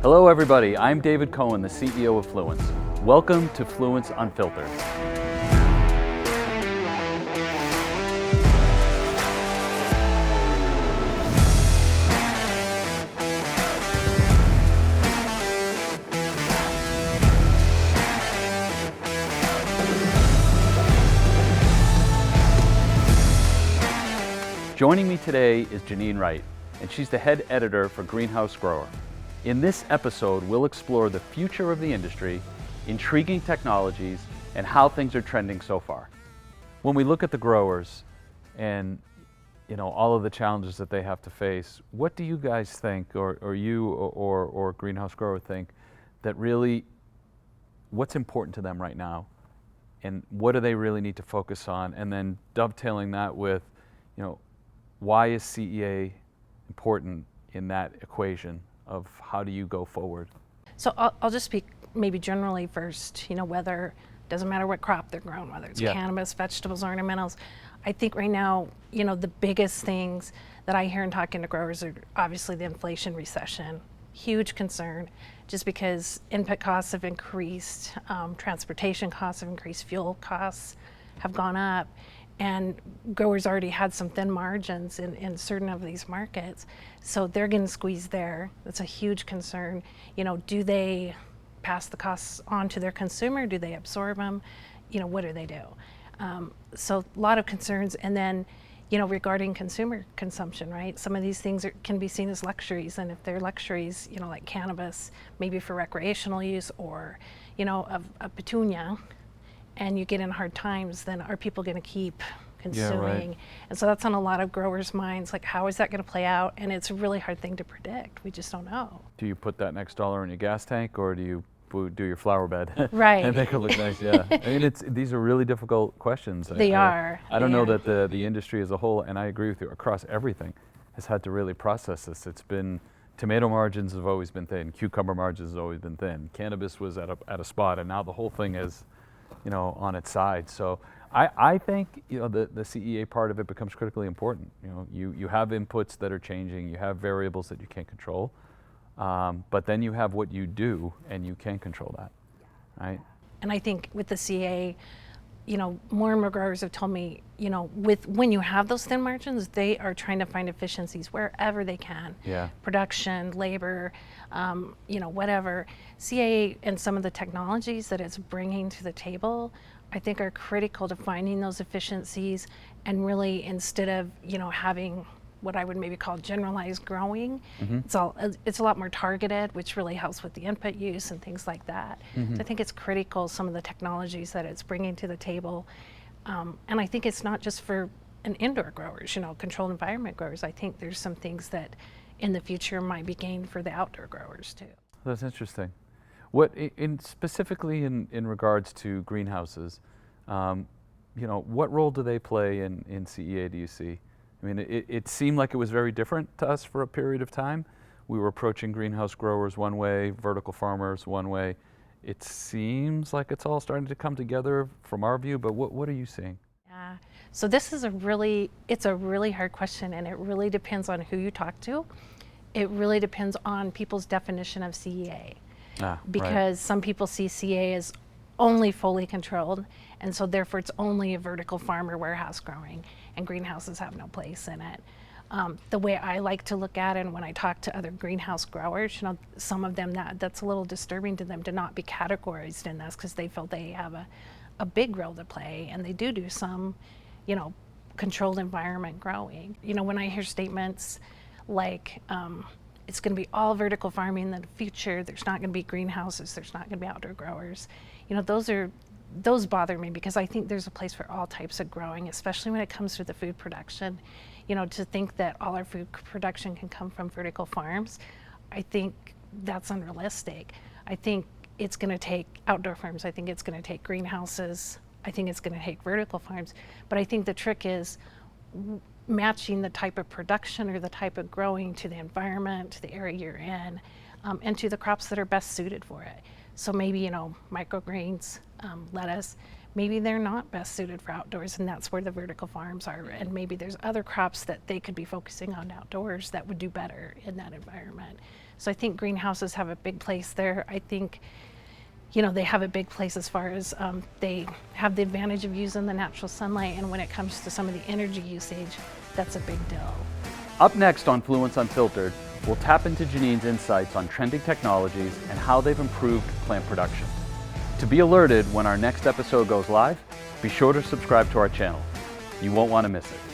Hello everybody, I'm David Cohen, the CEO of Fluence. Welcome to Fluence Unfiltered. Joining me today is Janeen Wright, and she's the head editor for Greenhouse Grower. In this episode, we'll explore the future of the industry, intriguing technologies, and how things are trending so far. When we look at the growers and all of the challenges that they have to face, what do you guys think, or you or Greenhouse Grower think, that really, what's important to them right now, and what do they really need to focus on? And then dovetailing that with, why is CEA important in that equation of how do you go forward? So I'll just speak maybe generally first, whether, doesn't matter what crop they're growing, whether it's cannabis, vegetables, ornamentals. I think right now, the biggest things that I hear in talking to growers are obviously the inflation recession, huge concern, just because input costs have increased, transportation costs have increased, fuel costs have gone up. And growers already had some thin margins in certain of these markets, so they're getting squeezed there. That's a huge concern. Do they pass the costs on to their consumer? Do they absorb them? What do they do? So a lot of concerns. And then, regarding consumer consumption, right? Some of these things can be seen as luxuries, and if they're luxuries, like cannabis, maybe for recreational use, or a petunia, and you get in hard times, then are people going to keep consuming? Yeah, right. And so that's on a lot of growers' minds, like how is that going to play out? And it's a really hard thing to predict. We just don't know. Do you put that next dollar in your gas tank, or do you do your flower bed right. and make it look nice? Yeah, I mean, these are really difficult questions. They are. I don't know that the industry as a whole, and I agree with you, across everything, has had to really process this. It's been, tomato margins have always been thin, cucumber margins have always been thin, cannabis was at a spot, and now the whole thing is on its side. So I think the CEA part of it becomes critically important. You have inputs that are changing, you have variables that you can't control, but then you have what you do, and you can control that, right? And I think with the CEA, more and more growers have told me, when you have those thin margins, they are trying to find efficiencies wherever they can. Yeah. Production, labor, whatever. CEA and some of the technologies that it's bringing to the table, I think are critical to finding those efficiencies, and really, instead of, having what I would maybe call generalized growing, it's a lot more targeted, which really helps with the input use and things like that. So I think it's critical, some of the technologies that it's bringing to the table. And I think it's not just for an indoor growers, controlled environment growers. I think there's some things that in the future might be gained for the outdoor growers too. That's interesting. What specifically in regards to greenhouses, what role do they play in CEA, do you see? I mean, it seemed like it was very different to us for a period of time. We were approaching greenhouse growers one way, vertical farmers one way. It seems like it's all starting to come together from our view, but what are you seeing? Yeah, so this is it's a really hard question, and it really depends on who you talk to. It really depends on people's definition of CEA. Because some people see CEA as only fully controlled, and so therefore it's only a vertical farm or warehouse growing, and greenhouses have no place in it. The way I like to look at it, and when I talk to other greenhouse growers, some of them that's a little disturbing to them to not be categorized in this, because they feel they have a big role to play, and they do some, controlled environment growing. When I hear statements like, it's going to be all vertical farming in the future, there's not going to be greenhouses, there's not going to be outdoor growers, those bother me, because I think there's a place for all types of growing, especially when it comes to the food production. To think that all our food production can come from vertical farms, I think that's unrealistic. I think it's going to take outdoor farms, I think it's going to take greenhouses, I think it's going to take vertical farms, but I think the trick is matching the type of production or the type of growing to the environment, to the area you're in, and to the crops that are best suited for it. So maybe, microgreens, lettuce, maybe they're not best suited for outdoors, and that's where the vertical farms are. And maybe there's other crops that they could be focusing on outdoors that would do better in that environment. So I think greenhouses have a big place there. I think, you know, they have a big place as far as they have the advantage of using the natural sunlight, and when it comes to some of the energy usage, that's a big deal. Up next on Fluence Unfiltered, we'll tap into Janeen's insights on trending technologies and how they've improved plant production. To be alerted when our next episode goes live, be sure to subscribe to our channel. You won't want to miss it.